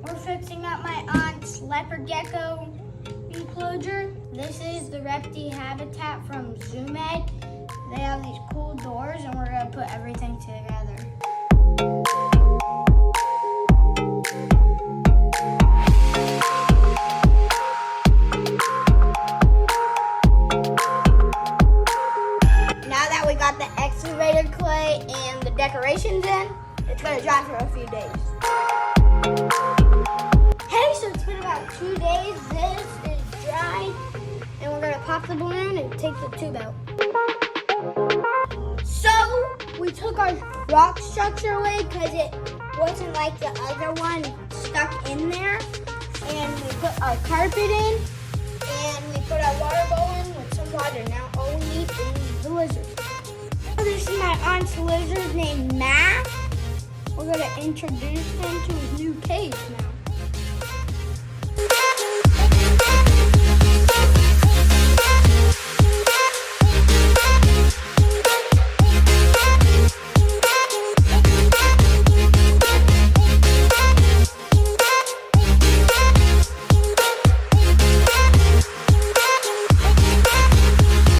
We're fixing up my aunt's leopard gecko enclosure. This is the reptile habitat from ZoomEd. They have these cool doors and we're gonna put everything together. Now that we got the excavator clay and the decorations in, it's gonna dry for a few days. Hey, so it's been about 2 days. This is dry, and we're gonna pop the balloon and take the tube out. So we took our rock structure away because it wasn't like the other one stuck in there, and we put our carpet in, and we put our water bowl in with some water. Now all we need is the lizard. This is my aunt's lizard named Matt. We're gonna introduce him to his new cage now.